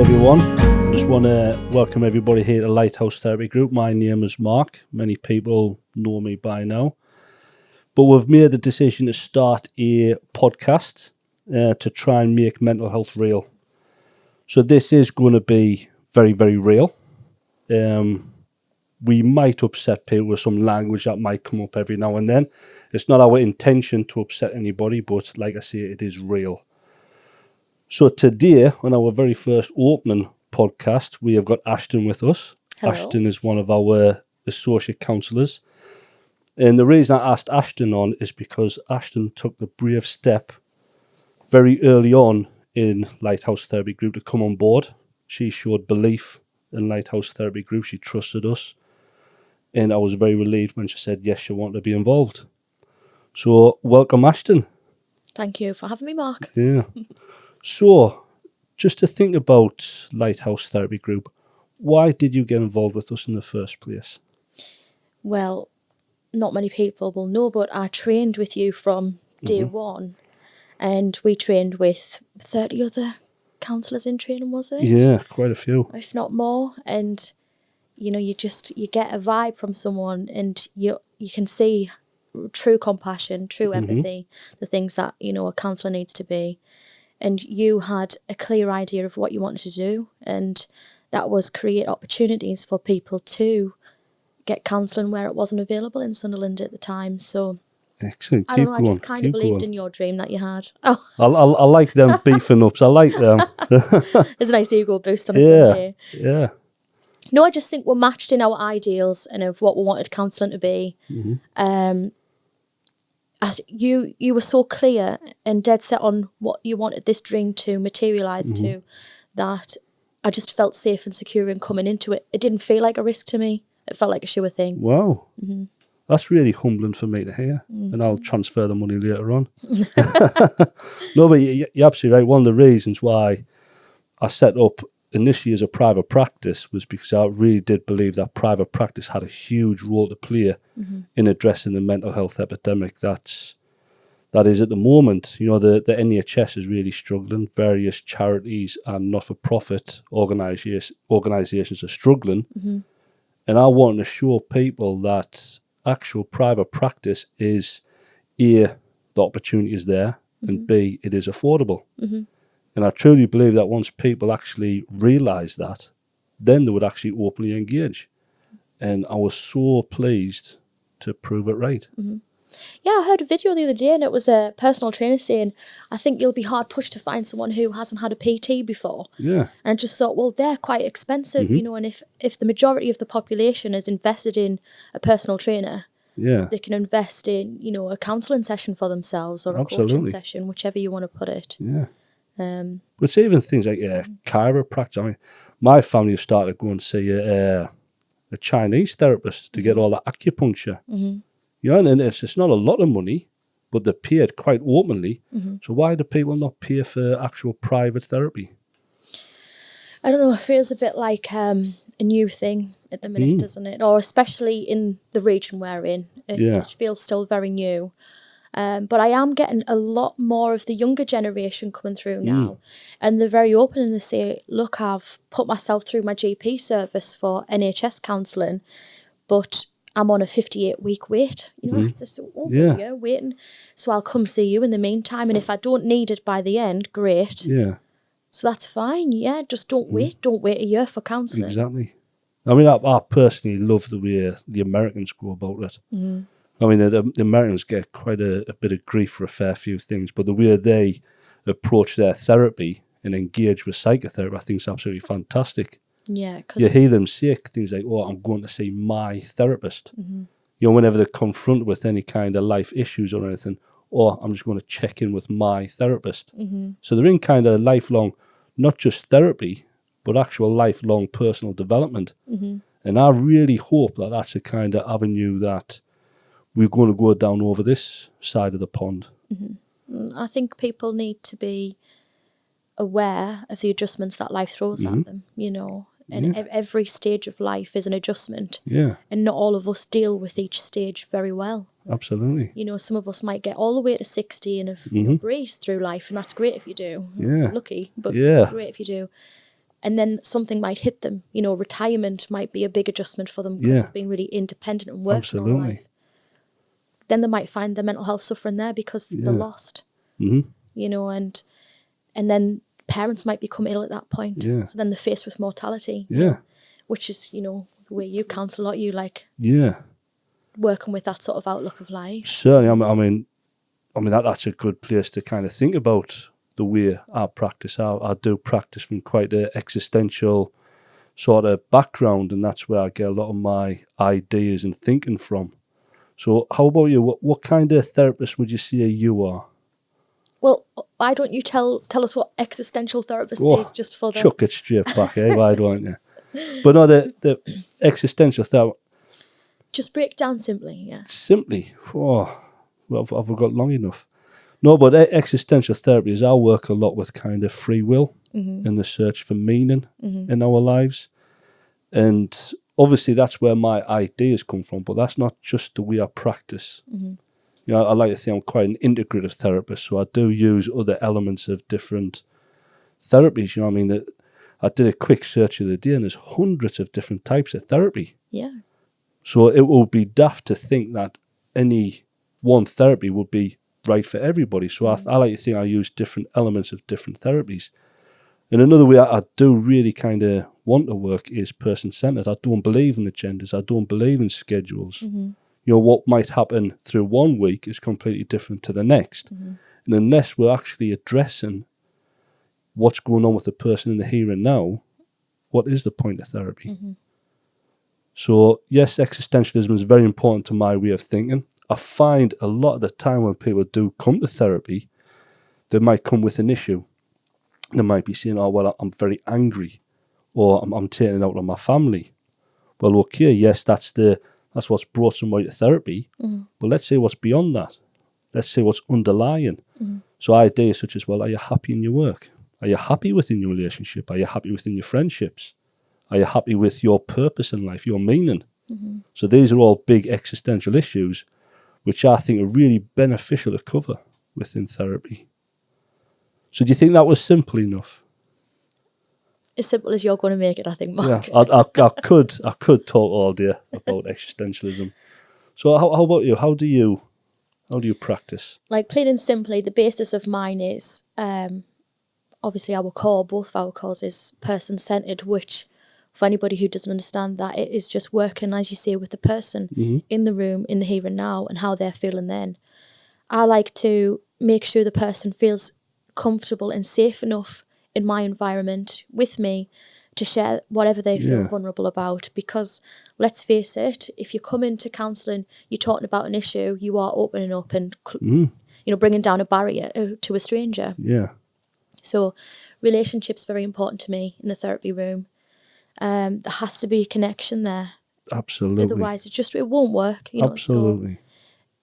everyone. Just want to welcome everybody here to Lighthouse Therapy Group. My name is Mark. Many people know me by now. But we've made the decision to start a podcast to try and make mental health real. So this is going to be very, very real. We might upset people with some language that might come up every now and then. It's not our intention to upset anybody, but like I say, it is real. So today, on our very first opening podcast, we have got Ashdon with us. Hello. Ashdon is one of our associate counsellors. And the reason I asked Ashdon on is because Ashdon took the brave step very early on in Lighthouse Therapy Group to come on board. She showed belief in Lighthouse Therapy Group. She trusted us. And I was very relieved when she said, yes, she wanted to be involved. So welcome, Ashdon. Thank you for having me, Mark. Yeah. So, just to think about Lighthouse Therapy Group, why did you get involved with us in the first place? Well, not many people will know, but I trained with you from day one, and we trained with 30 other counsellors in training, was it? Yeah, quite a few. If not more. And, you know, you get a vibe from someone and you can see true compassion, true empathy, the things that, you know, a counsellor needs to be. And you had a clear idea of what you wanted to do, and that was create opportunities for people to get counselling where it wasn't available in Sunderland at the time. So, Excellent. I don't know, I just kind of believed in your dream that you had. Oh, I like them beefing ups. I like them. it's a nice ego boost on a Sunday. Yeah. No, I just think we're matched in our ideals and of what we wanted counselling to be. You were so clear and dead set on what you wanted this dream to materialise to, that I just felt safe and secure in coming into it. It didn't feel like a risk to me. It felt like a sure thing. Wow. That's really humbling for me to hear. And I'll transfer the money later on. No, but you're absolutely right. One of the reasons why I set up initially as a private practice was because I really did believe that private practice had a huge role to play in addressing the mental health epidemic that is at the moment. You know, the NHS is really struggling. Various charities and not-for-profit organisations are struggling. And I want to show people that actual private practice is A, the opportunity is there, and B, it is affordable. And I truly believe that once people actually realise that, then they would actually openly engage. And I was so pleased to prove it right. Yeah, I heard a video the other day, and it was a personal trainer saying, I think you'll be hard pushed to find someone who hasn't had a PT before. Yeah. And I just thought, well, they're quite expensive, you know, and if the majority of the population is invested in a personal trainer, they can invest in, you know, a counselling session for themselves or a coaching session, whichever you want to put it. Yeah. But it's even things like chiropractic. I mean, my family have started going to see a Chinese therapist to get all the acupuncture. You know, and it's not a lot of money, but they're paid quite openly. So why do people not pay for actual private therapy? I don't know, it feels a bit like a new thing at the minute, doesn't it? Or especially in the region we're in. It feels still very new. But I am getting a lot more of the younger generation coming through now. And they're very open and they say, look, I've put myself through my GP service for NHS counselling, but I'm on a 58-week wait. You know, it's over a year waiting. So I'll come see you in the meantime. And if I don't need it by the end, great. Yeah. So that's fine. Yeah, just don't wait. Don't wait a year for counselling. Exactly. I mean, I personally love the way the Americans go about it. I mean, the Americans get quite a bit of grief for a fair few things, but the way they approach their therapy and engage with psychotherapy, I think is absolutely fantastic. Yeah, you hear them say things like, "Oh, I'm going to see my therapist." You know, whenever they're confronted with any kind of life issues or anything, or I'm just going to check in with my therapist. So they're in kind of lifelong, not just therapy, but actual lifelong personal development. And I really hope that that's a kind of avenue that we're going to go down over this side of the pond. I think people need to be aware of the adjustments that life throws at them, you know, and every stage of life is an adjustment. And not all of us deal with each stage very well. Absolutely. You know, some of us might get all the way to 60 and have breezed through life, and that's great if you do. Lucky, but great if you do. And then something might hit them. You know, retirement might be a big adjustment for them because they've been really independent and working all life. Then they might find their mental health suffering there because they're lost. You know, and then parents might become ill at that point. So then they're faced with mortality. You know, which is, you know, the way you counsel a lot, you like working with that sort of outlook of life. Certainly. I mean that's a good place to kind of think about the way I practice. I do practice from quite an existential sort of background, and that's where I get a lot of my ideas and thinking from. So how about you? What kind of therapist would you say you are? Well, why don't you tell us what existential therapist is, just for the... Chuck it straight back, eh? Why don't you? But no, the existential therapy... Just break down simply, Simply? Well, have we got long enough? No, but existential therapy is I work a lot with kind of free will and the search for meaning in our lives. And obviously that's where my ideas come from, but that's not just the way I practice. You know, I like to think I'm quite an integrative therapist, so I do use other elements of different therapies. You know what I mean? I did a quick search the other day, and there's hundreds of different types of therapy. Yeah. So it would be daft to think that any one therapy would be right for everybody. So I like to think I use different elements of different therapies. And another way I do really kind of want to work is person-centered. I don't believe in agendas. I don't believe in schedules. You know, what might happen through one week is completely different to the next. And unless we're actually addressing what's going on with the person in the here and now, what is the point of therapy? So yes, existentialism is very important to my way of thinking. I find a lot of the time when people do come to therapy, they might come with an issue. They might be saying, oh, well, I'm very angry, or I'm taking it out on my family. Well, okay, yes, that's what's brought somebody to therapy, but let's say what's beyond that. Let's say what's underlying. So ideas such as, well, are you happy in your work? Are you happy within your relationship? Are you happy within your friendships? Are you happy with your purpose in life, your meaning? So these are all big existential issues which I think are really beneficial to cover within therapy. So do you think that was simple enough? As simple as you're going to make it, I think, Mark. Yeah, I could talk all day about existentialism. So how about you? How do you practice? Like, plain and simply, the basis of mine is obviously our core, both of our cores is person-centered, which for anybody who doesn't understand that, it is just working, as you say, with the person in the room, in the here and now, and how they're feeling then. I like to make sure the person feels comfortable and safe enough in my environment with me to share whatever they feel vulnerable about, because let's face it, if you come into counselling, you're talking about an issue, you are opening up and you know, bringing down a barrier to a stranger. So relationships very important to me in the therapy room. There has to be a connection there. Absolutely. Otherwise it won't work, you know. Absolutely. So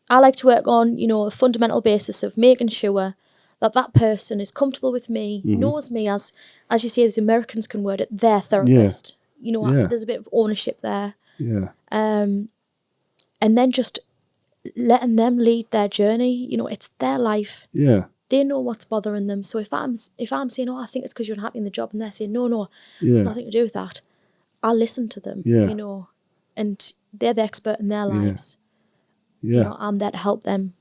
I like to work on, you know, a fundamental basis of making sure that person is comfortable with me, knows me as you say, the Americans can word it, their therapist. You know, there's a bit of ownership there. And then just letting them lead their journey. You know, it's their life. They know what's bothering them. So if I'm saying, oh, I think it's because you're unhappy in the job, and they're saying, no, it's nothing to do with that, I'll listen to them, you know, and they're the expert in their lives. You know, I'm there to help them.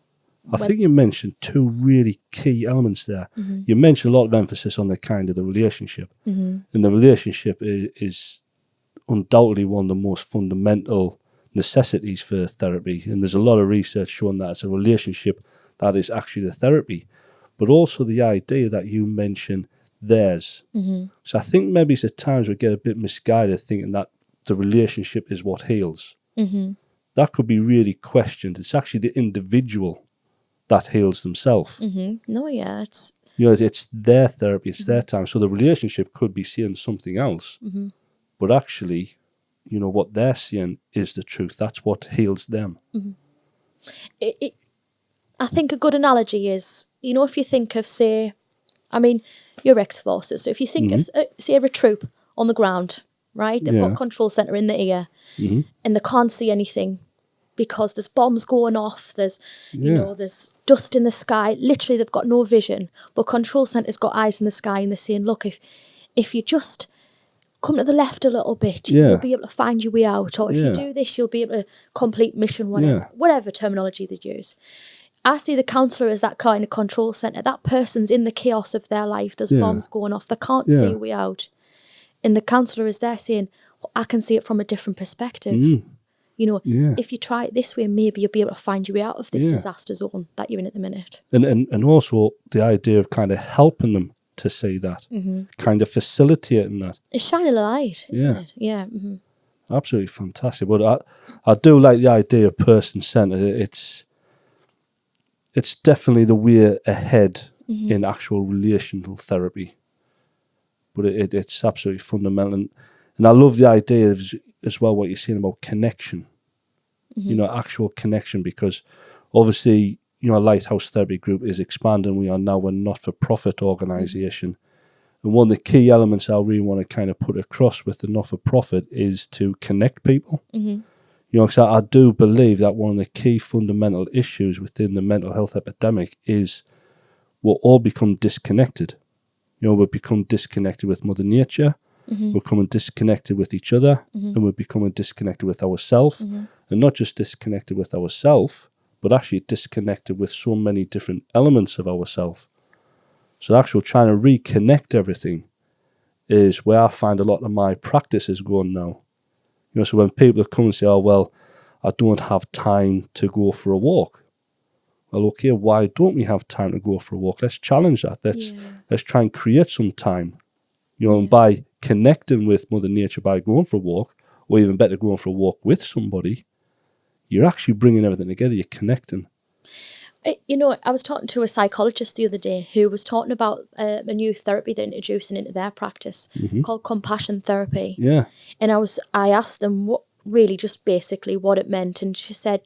I think you mentioned two really key elements there. You mentioned a lot of emphasis on the relationship. And the relationship is undoubtedly one of the most fundamental necessities for therapy. And there's a lot of research showing that it's a relationship that is actually the therapy. But also the idea that you mentioned, theirs. So I think maybe it's at times we get a bit misguided thinking that the relationship is what heals. That could be really questioned. It's actually the individual that heals themselves. No, it's... You know, it's their therapy, it's their time. So the relationship could be seeing something else. But actually, you know, what they're seeing is the truth. That's what heals them. I think a good analogy is, you know, if you think of, say, I mean, you're ex-forces. So if you think of, say, a troop on the ground, right? They've got control centre in the ear and they can't see anything because there's bombs going off, there's, you know, there's dust in the sky. Literally, they've got no vision. But control centre's got eyes in the sky and they're saying, look, if you just come to the left a little bit, you'll be able to find your way out. Or if you do this, you'll be able to complete mission, whatever terminology they use. I see the counsellor as that kind of control centre. That person's in the chaos of their life. There's bombs going off. They can't see a way out. And the counsellor is there saying, I can see it from a different perspective. If you try it this way, maybe you'll be able to find your way out of this disaster zone that you're in at the minute. And also the idea of kind of helping them to see that, kind of facilitating that. It's shining a light, isn't it? Yeah. Mm-hmm. Absolutely fantastic. But I do like the idea of person-centered. It's definitely the way ahead in actual relational therapy. But it's absolutely fundamental. And I love the idea of, as well, what you're saying about connection, actual connection, because obviously, Lighthouse Therapy Group is expanding. We are now a not-for-profit organisation. And one of the key elements I really want to kind of put across with the not-for-profit is to connect people. Because I do believe that one of the key fundamental issues within the mental health epidemic is we'll all become disconnected. We'll become disconnected with Mother Nature. We're becoming disconnected with each other, and we're becoming disconnected with ourselves. And not just disconnected with ourselves, but actually disconnected with so many different elements of ourselves. So actually trying to reconnect everything is where I find a lot of my practice is going now. So when people come and say, oh, well, I don't have time to go for a walk. Well, okay, why don't we have time to go for a walk? Let's challenge that. Let's try and create some time. And by connecting with Mother Nature, by going for a walk, or even better, going for a walk with somebody, you're actually bringing everything together. You're connecting. I was talking to a psychologist the other day who was talking about a new therapy they're introducing into their practice called compassion therapy. Yeah. And I asked them what really just basically what it meant. And she said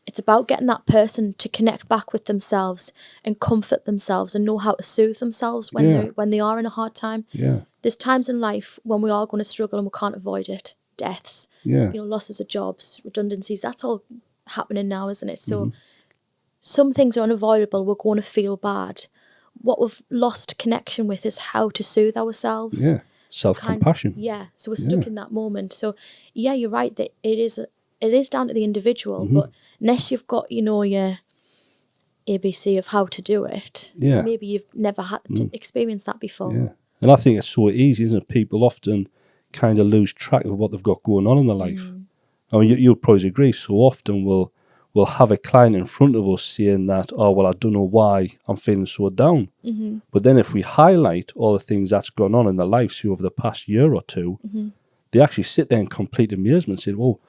it's about getting that person to connect back with themselves and comfort themselves and know how to soothe themselves when they are in a hard time. Yeah. There's times in life when we are going to struggle and we can't avoid it. Deaths, losses of jobs, redundancies, that's all happening now, isn't it? So some things are unavoidable. We're going to feel bad. What we've lost connection with is how to soothe ourselves. Yeah, self-compassion. So we're stuck in that moment. So you're right that it is down to the individual, but unless you've got, your ABC of how to do it, maybe you've never had to experience that before. Yeah. And I think it's so easy, isn't it? People often kind of lose track of what they've got going on in their life. I mean, you'll probably agree, so often we'll have a client in front of us saying that, oh, well, I don't know why I'm feeling so down. But then if we highlight all the things that's gone on in their lives over the past year or two, they actually sit there in complete amazement and say, well,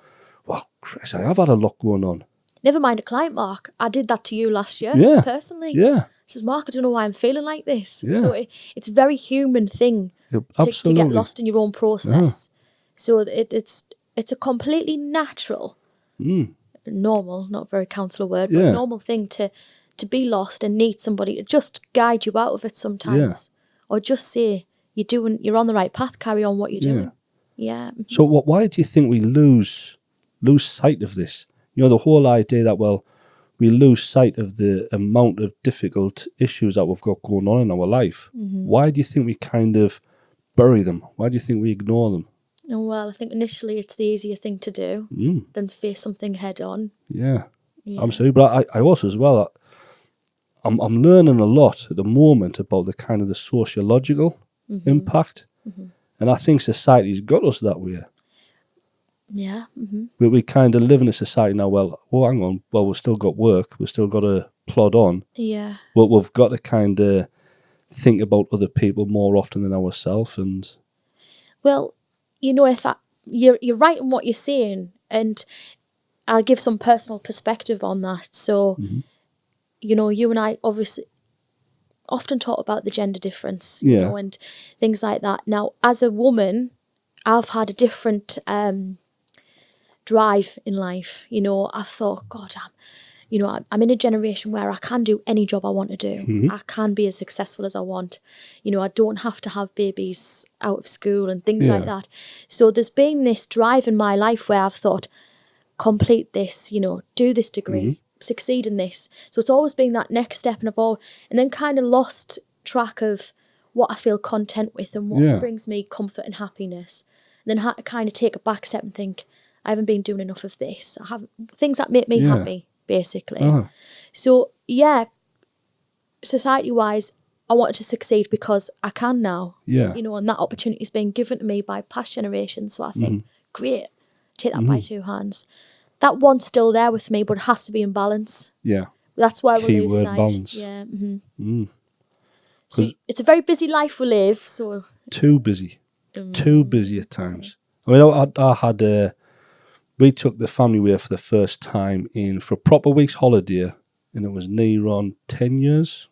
Chris, I have had a lot going on. Never mind a client, Mark. I did that to you last year, personally. Yeah. Says, Mark, I don't know why I'm feeling like this. Yeah. So it's a very human thing to get lost in your own process. So it's a completely natural, normal, not a very counsellor word, but normal thing to be lost and need somebody to just guide you out of it sometimes. Or just say, you're on the right path, carry on what you're doing. Yeah. So why do you think we lose sight of this? The whole idea that, well, we lose sight of the amount of difficult issues that we've got going on in our life. Why do you think we kind of bury them? Why do you think we ignore them? Well, I think initially it's the easier thing to do than face something head on. Yeah. Absolutely. But I also as well, I'm learning a lot at the moment about the kind of the sociological impact. And I think society's got us that way. Yeah. But we kind of live in a society now, well, hang on, well, we've still got work, we've still got to plod on. Yeah. But we've got to kind of think about other people more often than ourselves. And well, if you're right in what you're saying, and I'll give some personal perspective on that. So, you and I obviously often talk about the gender difference, and things like that. Now, as a woman, I've had a different drive in life. I've thought, God, I'm in a generation where I can do any job I want to do. I can be as successful as I want. I don't have to have babies out of school and things like that. So there's been this drive in my life where I've thought, complete this, do this degree, succeed in this. So it's always been that next step, and then kind of lost track of what I feel content with and what brings me comfort and happiness. And then kind of take a back step and think, I haven't been doing enough of this. I have things that make me happy, basically. So, yeah, society-wise, I wanted to succeed because I can now. You know, and that opportunity is being given to me by past generations. So I think, great, take that by two hands. That one's still there with me, but it has to be in balance. Yeah. That's why we lose Keyword sight. balance. Yeah. So it's a very busy life we live. So too busy. Too busy at times. I mean, I had we took the family away for the first time for a proper week's holiday, and it was near on 10 years.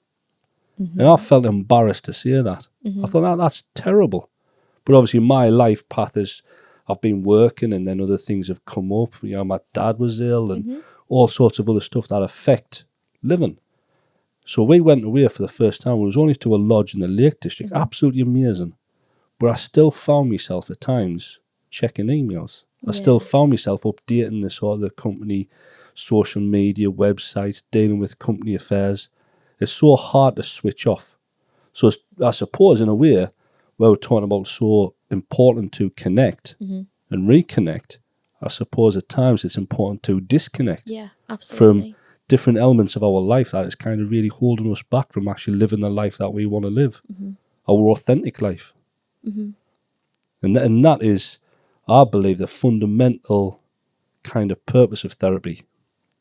And I felt embarrassed to say that. I thought, that's terrible. But obviously my life path is, I've been working and then other things have come up. You know, my dad was ill and all sorts of other stuff that affect living. So we went away for the first time. It was only to a lodge in the Lake District. Absolutely amazing. But I still found myself at times checking emails. I still found myself updating the sort of the company social media website, dealing with company affairs. It's so hard to switch off. So I suppose in a way, where we're talking about so important to connect and reconnect, I suppose at times it's important to disconnect from different elements of our life that is kind of really holding us back from actually living the life that we want to live, our authentic life. And that is, I believe, the fundamental kind of purpose of therapy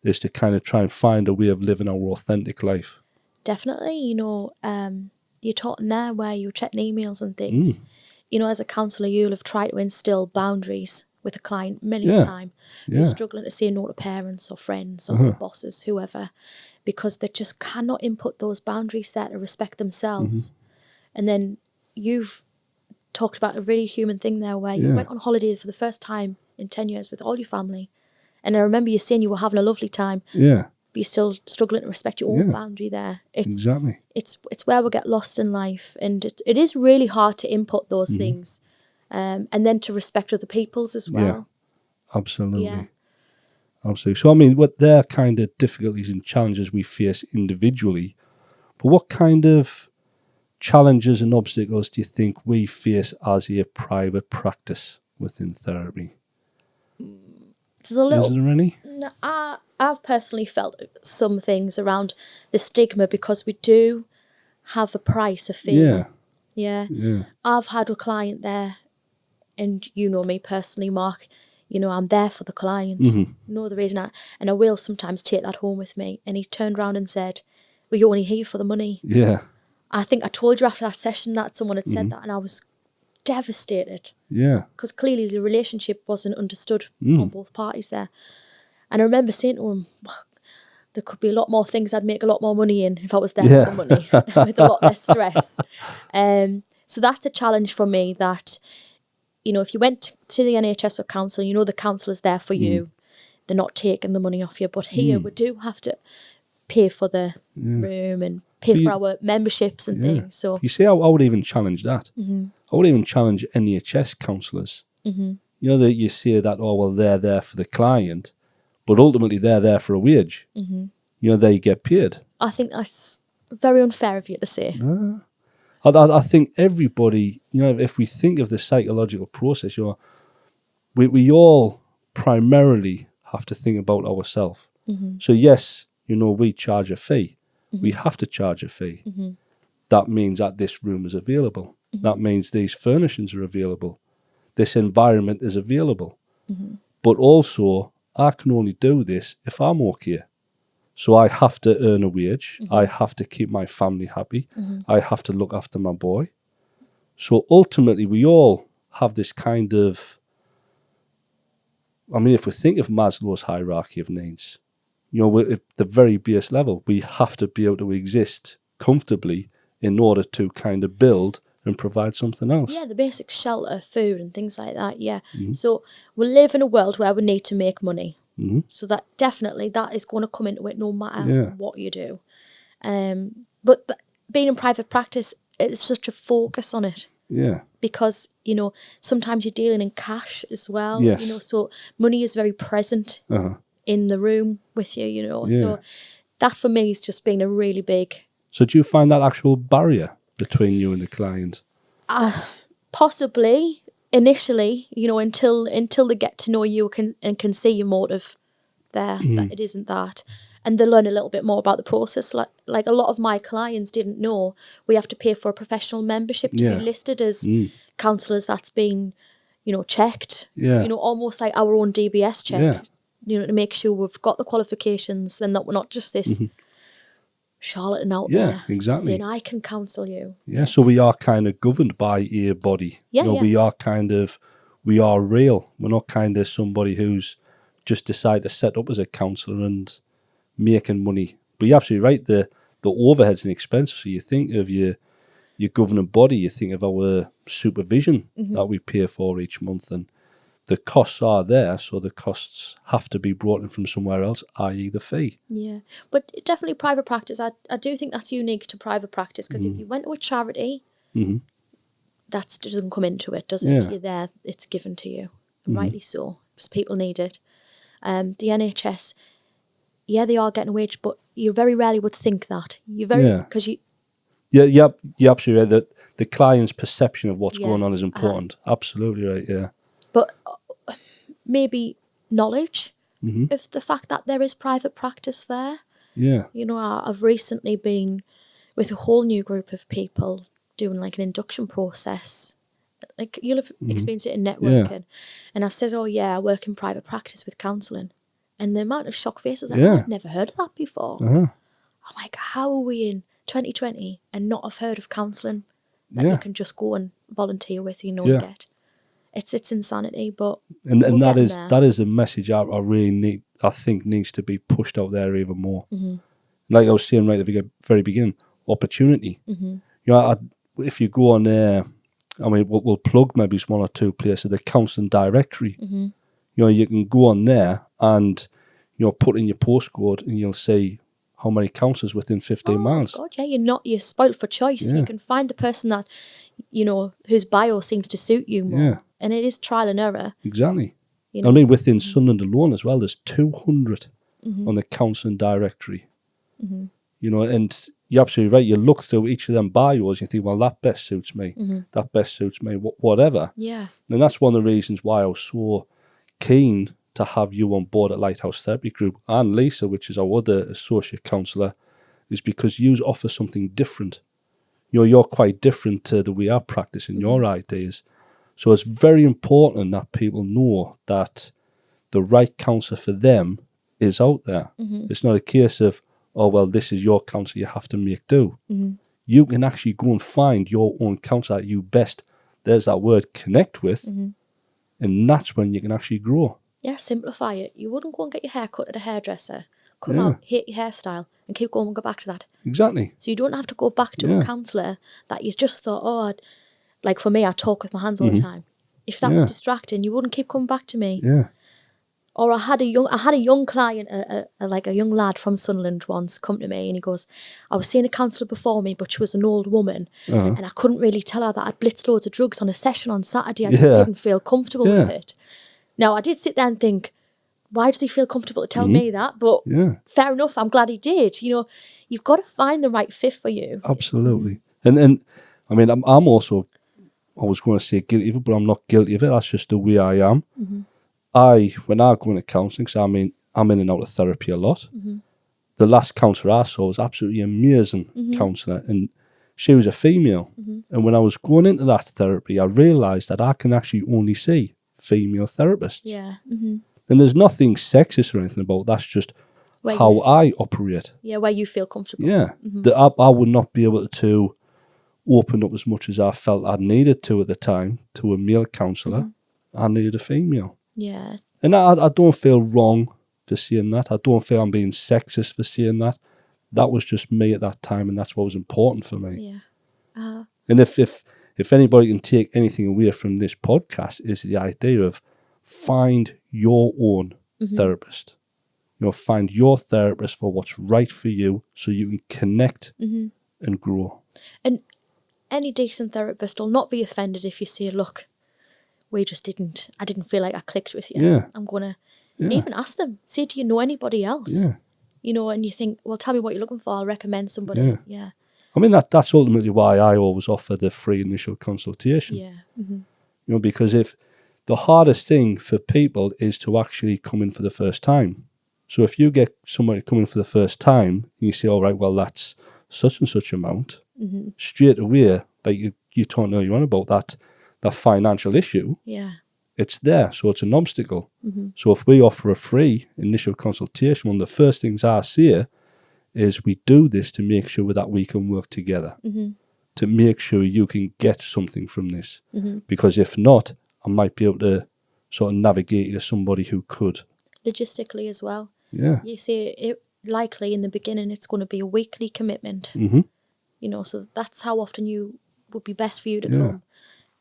is to kind of try and find a way of living our authentic life. Definitely, you know, you're talking there where you're checking emails and things. You know, as a counsellor, you'll have tried to instill boundaries with a client many a time. You're struggling to say no to parents or friends or bosses, whoever, because they just cannot input those boundaries there to respect themselves. And then you've talked about a really human thing there where you went on holiday for the first time in 10 years with all your family. And I remember you saying you were having a lovely time. But you're still struggling to respect your own boundary there. Exactly. It's where we get lost in life. And it is really hard to input those things. And then to respect other people's as well. Yeah, absolutely. Absolutely. So, I mean, what their kind of difficulties and challenges we face individually, but what kind of challenges and obstacles do you think we face as a private practice within therapy? There's a little, is there any? I've personally felt some things around the stigma because we do have a price of fee. Yeah. I've had a client there, and you know me personally, Mark. You know, I'm there for the client. No other reason. And I will sometimes take that home with me. And he turned around and said, well, you're only here for the money. I think I told you after that session that someone had said that, and I was devastated. Because clearly the relationship wasn't understood on both parties there. And I remember saying to him, well, there could be a lot more things I'd make a lot more money in if I was there for the money, with a lot less stress. So that's a challenge for me that, you know, if you went to the NHS for counselling, you know the counsellor's there for you. They're not taking the money off you. But here we do have to pay for the room and pay for our memberships and things. So you see, I would even challenge that. I would even challenge NHS counsellors. You know, that you say that, oh, well, they're there for the client, but ultimately they're there for a wage. You know, they get paid. I think that's very unfair of you to say. I think everybody, you know, if we think of the psychological process, you know, we all primarily have to think about ourselves. So yes, you know, we charge a fee. We have to charge a fee. That means that this room is available. That means these furnishings are available. This environment is available. But also, I can only do this if I'm okay. So I have to earn a wage. I have to keep my family happy. I have to look after my boy. So ultimately, we all have this kind of, I mean, if we think of Maslow's hierarchy of needs, you know, at the very base level, we have to be able to exist comfortably in order to kind of build and provide something else. Yeah, the basic shelter, food and things like that, So we live in a world where we need to make money. So that definitely, that is going to come into it no matter what you do. But being in private practice, it's such a focus on it. Because, you know, sometimes you're dealing in cash as well. You know, so money is very present in the room with you, you know. So that for me has just been a really big... So do you find that actual barrier between you and the client? Possibly initially, until they get to know you and can see your motive there, that it isn't that. And they learn a little bit more about the process. Like a lot of my clients didn't know we have to pay for a professional membership to be listed as counsellors that's been, checked. Yeah. Almost like our own DBS check. Yeah. To make sure we've got the qualifications and that we're not just this charlatan out there exactly. saying, I can counsel you. Yeah, so we are kind of governed by a body. Yeah, we are real. We're not kind of somebody who's just decided to set up as a counsellor and making money. But you're absolutely right, the overheads and expenses. So you think of your governing body, you think of our supervision that we pay for each month, and the costs are there, so the costs have to be brought in from somewhere else, i.e. the fee. Yeah, but definitely private practice. I do think that's unique to private practice, because if you went to a charity, that doesn't come into it, does it? Yeah. You're there, it's given to you, and rightly so, because people need it. The NHS, they are getting a wage, but you very rarely would think that. Because you... Yeah, you're absolutely right. That the client's perception of what's going on is important. Absolutely right, yeah. But maybe knowledge of the fact that there is private practice there. Yeah. I've recently been with a whole new group of people doing like an induction process. Like, you'll have experienced it in networking. And I've said, I work in private practice with counselling. And the amount of shock faces, I've never heard of that before. I'm like, how are we in 2020 and not have heard of counselling that you can just go and volunteer with, and get? It's insanity, but and that is a message I really think needs to be pushed out there even more. Like I was saying right at the very beginning, opportunity. If you go on there, we'll plug maybe one or two places, the counselling directory. You can go on there and put in your postcode, and you'll see how many counsellors within 15 miles. God, you're spoilt for choice. You can find the person that whose bio seems to suit you more. And it is trial and error. Exactly. Within Sunderland alone as well, there's 200 on the counselling directory. And you're absolutely right. You look through each of them bios, and you think, well, that best suits me. That best suits me, whatever. Yeah. And that's one of the reasons why I was so keen to have you on board at Lighthouse Therapy Group, and Lisa, which is our other associate counsellor, is because you offer something different. You're quite different to the way I practice in your ideas. So it's very important that people know that the right counsellor for them is out there. It's not a case of, this is your counsellor, you have to make do. You can actually go and find your own counsellor that you best, there's that word, connect with, and that's when you can actually grow. Yeah, simplify it. You wouldn't go and get your hair cut at a hairdresser, come out, hate your hairstyle, and keep going and go back to that. Exactly. So you don't have to go back to a counsellor that you just thought, like for me, I talk with my hands all the time. If that was distracting, you wouldn't keep coming back to me. Yeah. Or I had a young client, like a young lad from Sunderland once come to me, and he goes, I was seeing a counsellor before me, but she was an old woman, and I couldn't really tell her that I'd blitzed loads of drugs on a session on Saturday. I just didn't feel comfortable with it. Now, I did sit there and think, why does he feel comfortable to tell me that? But fair enough, I'm glad he did. You've got to find the right fit for you. Absolutely. And I'm also, I was going to say guilty of it, but I'm not guilty of it. That's just the way I am. When I go into counselling, because I'm in and out of therapy a lot, the last counsellor I saw was absolutely amazing counsellor, and she was a female. And when I was going into that therapy, I realised that I can actually only see female therapists. Yeah. And there's nothing sexist or anything about it. That's just how I operate. Yeah, where you feel comfortable. Yeah. I would not be able to open up as much as I felt I needed to at the time to a male counsellor. I needed a female. Yeah. And I don't feel wrong for saying that. I don't feel I'm being sexist for saying that. That was just me at that time, and that's what was important for me. Yeah. And if anybody can take anything away from this podcast, is the idea of find your own therapist. Find your therapist for what's right for you, so you can connect and grow. And any decent therapist will not be offended if you say, look, I didn't feel like I clicked with you. Yeah. I'm going to even ask them, say, do you know anybody else? Yeah. And you think, well, tell me what you're looking for. I'll recommend somebody. Yeah. I mean, that's ultimately why I always offer the free initial consultation. Yeah. Mm-hmm. You know, because if the hardest thing for people is to actually come in for the first time. So if you get somebody coming for the first time, and you say, all right, well, that's such and such amount, straight away, like you don't know you're on about that financial issue. Yeah. It's there, so it's an obstacle. So if we offer a free initial consultation, one of the first things I say is we do this to make sure that we can work together, to make sure you can get something from this. Because if not, I might be able to sort of navigate you to somebody who could. Logistically as well. Yeah. You see, it likely in the beginning it's going to be a weekly commitment. You know, so that's how often you would be best for you to come.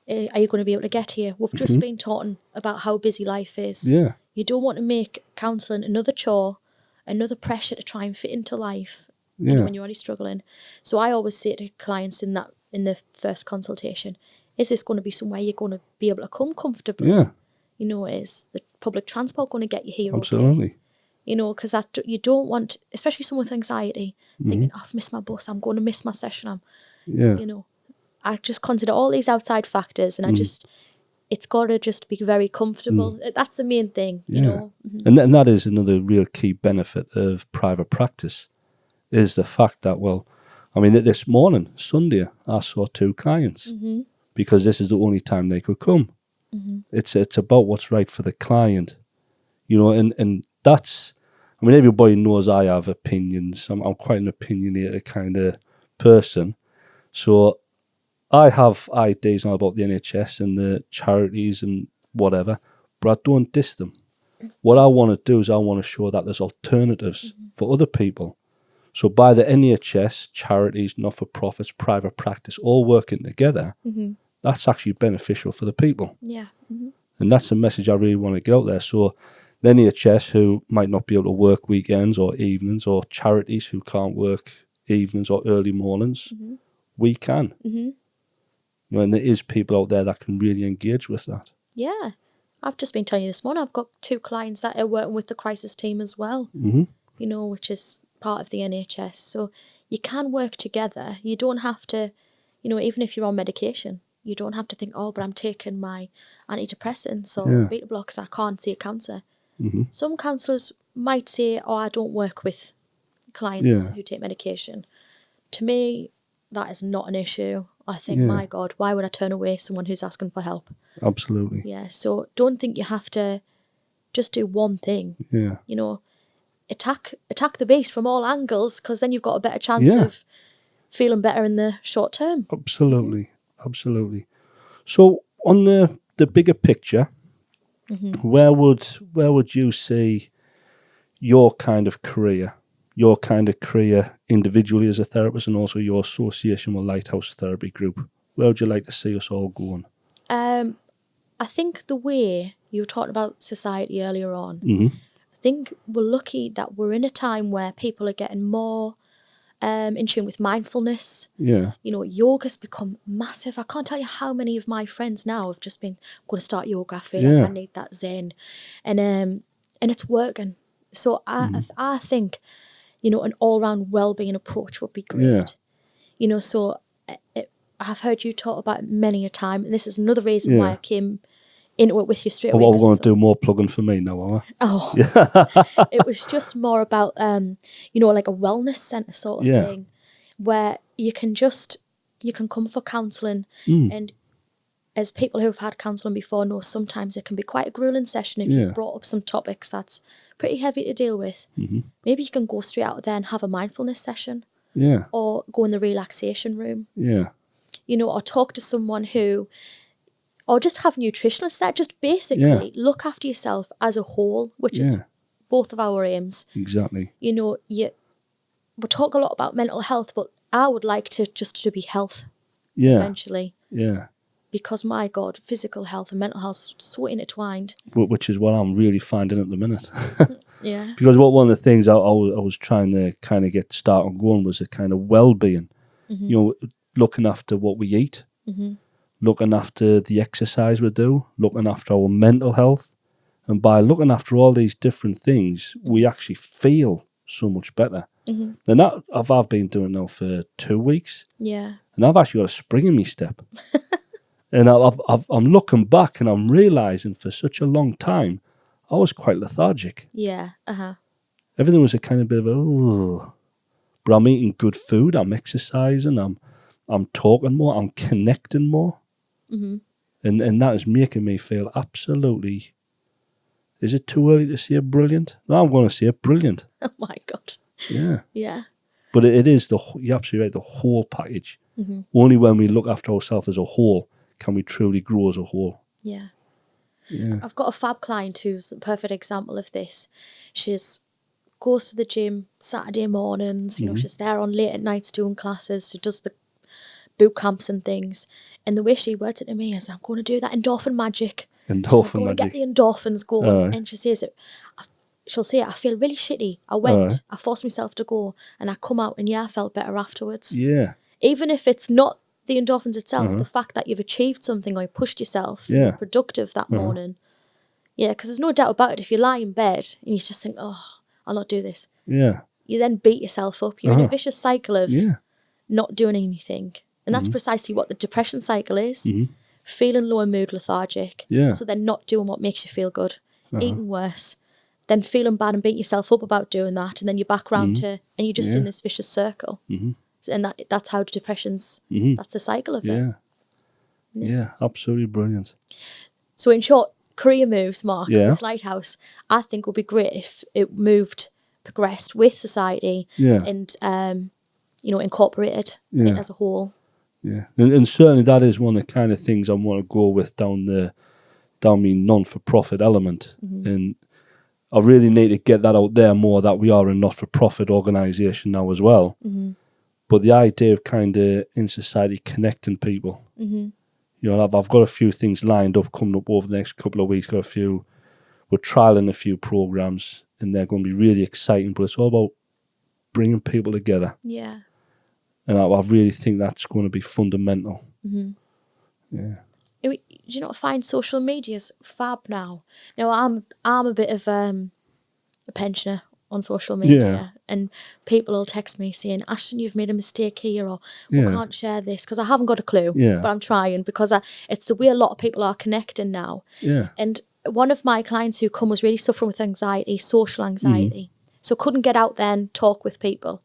Are you going to be able to get here? We've just been talking about how busy life is. Yeah. You don't want to make counselling another chore, another pressure to try and fit into life. You know, when you're already struggling. So I always say to clients in the first consultation, is this going to be somewhere you're going to be able to come comfortably? Yeah. You know, is the public transport going to get you here? Absolutely. Okay? You know, because you don't want, especially someone with anxiety, thinking, I've missed my bus, I'm going to miss my session. You know, I just consider all these outside factors, and it's got to just be very comfortable. That's the main thing, you know. And that is another real key benefit of private practice, is the fact that, well, I mean, this morning, Sunday, I saw 2 clients because this is the only time they could come. It's about what's right for the client, you know, and that's, I mean, everybody knows I have opinions. I'm quite an opinionated kind of person. So I have ideas about the NHS and the charities and whatever, but I don't diss them. What I want to do is I want to show that there's alternatives for other people. So by the NHS, charities, not-for-profits, private practice, all working together, that's actually beneficial for the people. Yeah. And that's the message I really want to get out there. So the NHS, who might not be able to work weekends or evenings, or charities who can't work evenings or early mornings, we can. You know, and there is people out there that can really engage with that. Yeah. I've just been telling you this morning, I've got 2 clients that are working with the crisis team as well, you know, which is part of the NHS. So you can work together. You don't have to, you know, even if you're on medication, you don't have to think, oh, but I'm taking my antidepressants or beta blockers, I can't see a counsellor. Some counsellors might say, oh, I don't work with clients who take medication. To me, that is not an issue. I think, my God, why would I turn away someone who's asking for help? Absolutely. Yeah, so don't think you have to just do one thing. Yeah. You know, attack the beast from all angles, because then you've got a better chance of feeling better in the short term. Absolutely. Absolutely. So on the bigger picture, where would you see your kind of career individually as a therapist, and also your association with Lighthouse Therapy Group? Where would you like to see us all going? I think the way you were talking about society earlier on, I think we're lucky that we're in a time where people are getting more in tune with mindfulness. Yeah. You know, yoga's become massive. I can't tell you how many of my friends now have just been, I'm going to start yoga. I feel like I need that zen. And it's working. So I think, you know, an all-round well-being approach would be great. Yeah. You know, so I've heard you talk about it many a time, and this is another reason why I came into it with you straight away. What we're going to do more plugging for me now, are we? Oh, it was just more about, you know, like a wellness centre sort of thing, where you can come for counselling, and as people who've had counselling before know, sometimes it can be quite a grueling session if you've brought up some topics that's pretty heavy to deal with. Maybe you can go straight out there and have a mindfulness session, or go in the relaxation room, you know, or talk to someone who, or just have nutritionists there, just basically look after yourself as a whole, which is both of our aims. Exactly. You know, we talk a lot about mental health, but I would like to be health eventually. Yeah. Because, my God, physical health and mental health are so intertwined. Which is what I'm really finding at the minute. Yeah. Because one of the things I was trying to kind of get started going was a kind of well-being. You know, looking after what we eat, looking after the exercise we do, looking after our mental health. And by looking after all these different things, we actually feel so much better. And that I've been doing now for 2 weeks. Yeah. And I've actually got a spring in my step. And I'm looking back and I'm realising for such a long time, I was quite lethargic. Yeah. Everything was a kind of bit of a, but I'm eating good food, I'm exercising, I'm talking more, I'm connecting more. And that is making me feel absolutely, is it too early to say brilliant? No, I'm going to say brilliant. Oh my God. Yeah. Yeah. But it is, you're absolutely right, the whole package. Only when we look after ourselves as a whole can we truly grow as a whole. Yeah. Yeah. I've got a fab client who's a perfect example of this. She's goes to the gym Saturday mornings, you know, she's there on late at nights doing classes, she does the boot camps and things. And the way she words it to me is, I'm going to do that endorphin magic. Endorphin magic. magic. Get the endorphins going. Aye. And she says it. She'll say, I feel really shitty. I went, I forced myself to go, and I come out and I felt better afterwards. Yeah. Even if it's not the endorphins itself, the fact that you've achieved something or you pushed yourself, you're productive that morning. Yeah, because there's no doubt about it. If you lie in bed and you just think, oh, I'll not do this. Yeah. You then beat yourself up. You're in a vicious cycle of not doing anything. And that's precisely what the depression cycle is. Feeling low in mood, lethargic. Yeah. So then not doing what makes you feel good. Eating worse. Then feeling bad and beating yourself up about doing that. And then you're back round to, and you're just in this vicious circle. And that's how depression's, that's the cycle of it. Yeah, absolutely brilliant. So in short, career moves, Mark, Yeah. with Lighthouse, I think would be great if it progressed with society and, you know, incorporated it as a whole. Yeah, and certainly that is one of the kind of things I want to go with down the non-for-profit element. And I really need to get that out there more, that we are a not-for-profit organisation now as well. But the idea of kind of in society connecting people, you know, I've got a few things lined up coming up over the next couple of weeks. We're trialling a few programs, and they're going to be really exciting. But it's all about bringing people together. Yeah. And I really think that's going to be fundamental. Yeah. Do you not find social media's fab now? Now, I'm a bit of a pensioner on social media, and people will text me saying, Ashton, you've made a mistake here, or we can't share this, because I haven't got a clue, but I'm trying, because it's the way a lot of people are connecting now. And one of my clients who was really suffering with anxiety, social anxiety, so couldn't get out there and talk with people.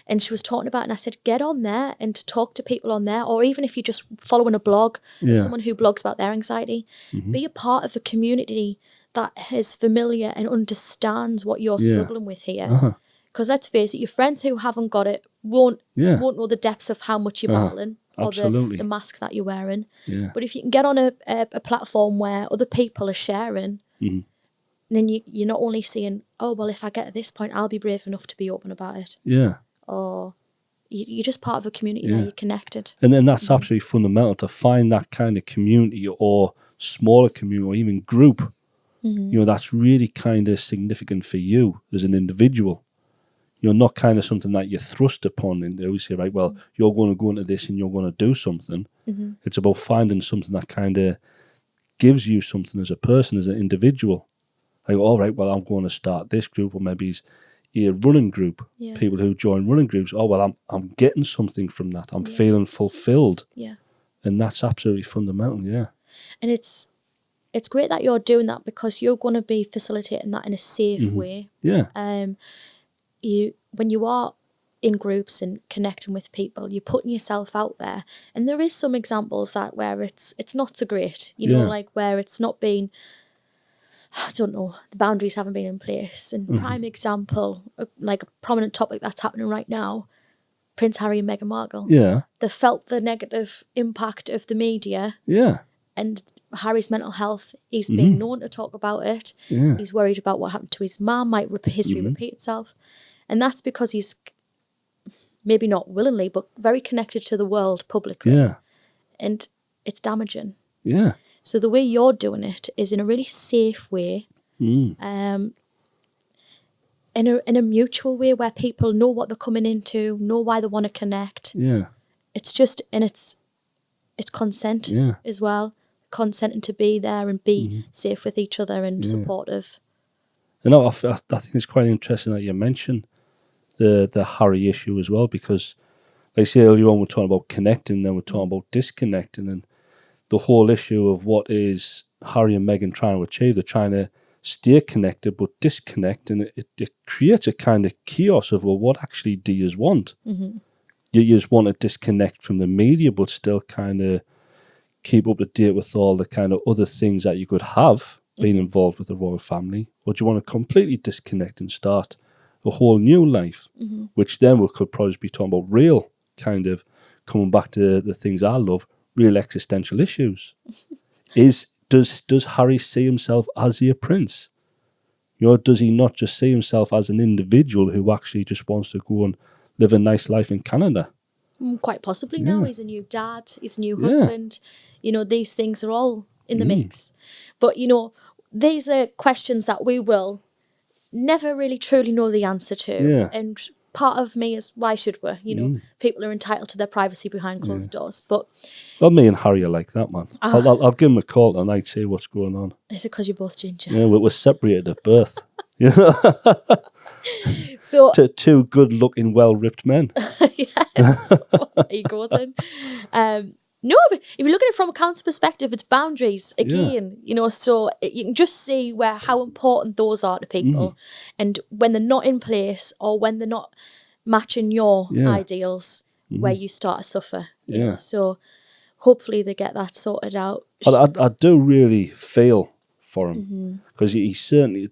And she was talking about it, and I said, get on there and talk to people on there, or even if you're just following a blog, someone who blogs about their anxiety, be a part of a community that is familiar and understands what you're struggling with here. Because let's face it, your friends who haven't got it won't know the depths of how much you're battling, or the mask that you're wearing. But if you can get on a platform where other people are sharing, then you're not only seeing, oh, well, if I get to this point, I'll be brave enough to be open about it. Or you're just part of a community now, you're connected. And then that's absolutely fundamental, to find that kind of community or smaller community or even group, you know, that's really kind of significant for you as an individual. You're not kind of something that you're thrust upon and they always say, right, well, you're going to go into this and you're going to do something. It's about finding something that kind of gives you something as a person, as an individual. Like, all right, well, I'm going to start this group, or maybe it's a running group. People who join running groups, oh, well, I'm getting something from that. I'm feeling fulfilled. And that's absolutely fundamental, And it's great that you're doing that, because you're going to be facilitating that in a safe way. When you are in groups and connecting with people, you're putting yourself out there. And there is some examples where it's not so great, you know, like where it's not been, I don't know, the boundaries haven't been in place. And prime example, like a prominent topic that's happening right now, Prince Harry and Meghan Markle. They felt the negative impact of the media. And Harry's mental health, he's been known to talk about it. He's worried about what happened to his mum, might history repeat itself. And that's because he's maybe not willingly, but very connected to the world publicly. And it's damaging. So the way you're doing it is in a really safe way, in a mutual way where people know what they're coming into, know why they want to connect. It's just, and it's consent as well. Consenting to be there and be safe with each other and supportive. And I think it's quite interesting that you mentioned the Harry issue as well, because like I say earlier on, we're talking about connecting, then we're talking about disconnecting, and the whole issue of what is Harry and Meghan trying to achieve. They're trying to stay connected but disconnect, and it creates a kind of chaos of, well, what actually do you want? Mm-hmm. You just want to disconnect from the media but still kind of keep up to date with all the kind of other things that you could have being involved with the royal family, or do you want to completely disconnect and start a whole new life, which then we could probably be talking about real kind of coming back to the things I love, real existential issues. Does Harry see himself as a prince? Does he not just see himself as an individual who actually just wants to go and live a nice life in Canada? Quite possibly now. He's a new dad, he's a new husband. These things are all in the mix. But, these are questions that we will never really truly know the answer to. Yeah. And part of me is, why should we? People are entitled to their privacy behind closed doors. But well, me and Harry are like that, man. I'll give him a call tonight, see what's going on. Is it because you're both ginger? Yeah, we're separated at birth. So two good-looking, well-ripped men. Yes. There you go then. No, if you look at it from a council perspective, it's boundaries again. So you can just see how important those are to people, and when they're not in place or when they're not matching your ideals, where you start to suffer. You know? So hopefully they get that sorted out. I do really feel for him, because he certainly.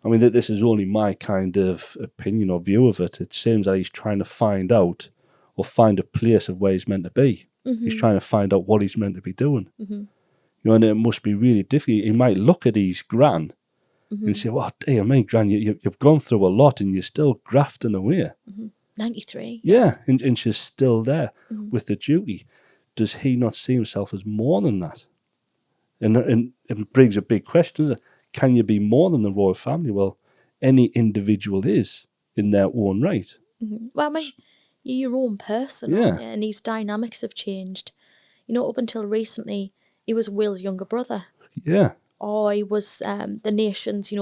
I mean, this is only my kind of opinion or view of it. It seems that he's trying to find out or find a place of where he's meant to be. He's trying to find out what he's meant to be doing. And it must be really difficult. He might look at his gran and say, well, dear me, gran, you've gone through a lot and you're still grafting away. 93. Yeah, and she's still there with the duty. Does he not see himself as more than that? And it brings a big question, isn't it? Can you be more than the royal family? Well, any individual is in their own right. Well, I mean, you're your own person, aren't you? And these dynamics have changed. Up until recently, he was Will's younger brother. Yeah. Or he was the nation's,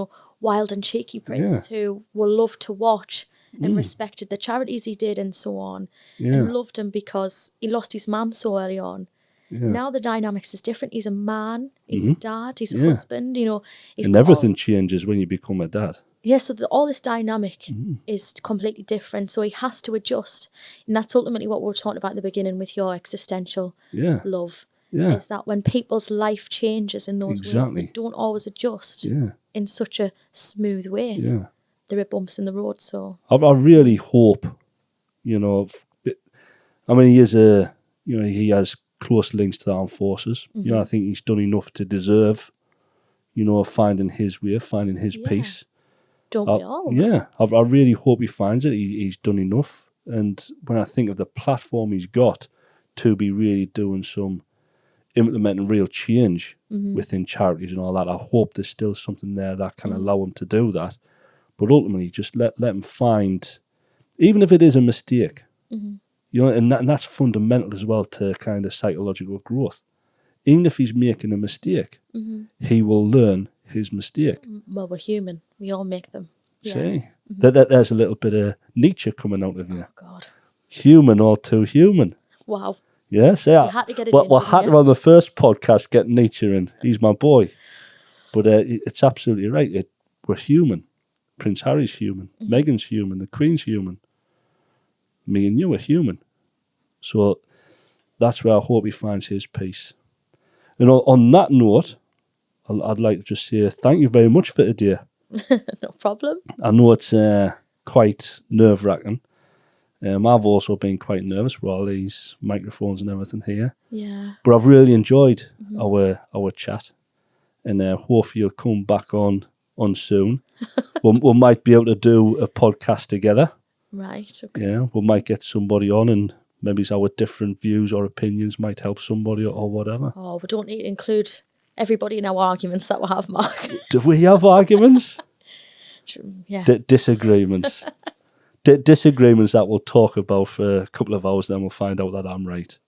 wild and cheeky prince who were loved to watch and respected the charities he did and so on. And loved him because he lost his mum so early on. Yeah. Now the dynamics is different. He's a man, he's a dad, he's a husband, and everything changes when you become a dad. Yeah, so all this dynamic is completely different. So he has to adjust. And that's ultimately what we were talking about in the beginning with your existential love. Yeah. Is that when people's life changes in those ways, they don't always adjust in such a smooth way. Yeah. There are bumps in the road, so... I really hope, I mean, he is he has close links to the armed forces. I think he's done enough to deserve, finding his way, finding his peace. Don't we all? Yeah, I really hope he finds it. He's done enough. And when I think of the platform he's got to be really doing implementing real change within charities and all that, I hope there's still something there that can allow him to do that. But ultimately, just let him find, even if it is a mistake, and that's fundamental as well to kind of psychological growth. Even if he's making a mistake, he will learn his mistake. Well, we're human. We all make them. Yeah. See? There's a little bit of Nietzsche coming out of you. Oh, God. Human or too human. Wow. Yes, yeah. We had to get it in. We had to on the first podcast get Nietzsche in. He's my boy. But it's absolutely right. We're human. Prince Harry's human. Meghan's human. The Queen's human. Me and you are human. So that's where I hope he finds his peace. And on that note, I'd like to just say thank you very much for today. No problem. I know it's quite nerve-wracking. I've also been quite nervous with all these microphones and everything here. Yeah. But I've really enjoyed our chat. And hopefully you'll come back on soon. we might be able to do a podcast together. Right, okay. Yeah, we might get somebody on and maybe our different views or opinions might help somebody or whatever. Oh, we don't need to include everybody in our arguments that we have, Mark. Do we have arguments? Yeah. Disagreements. Disagreements that we'll talk about for a couple of hours, then we'll find out that I'm right.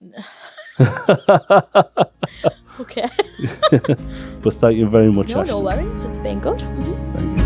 Okay. But thank you very much, No worries. It's been good. Thank you.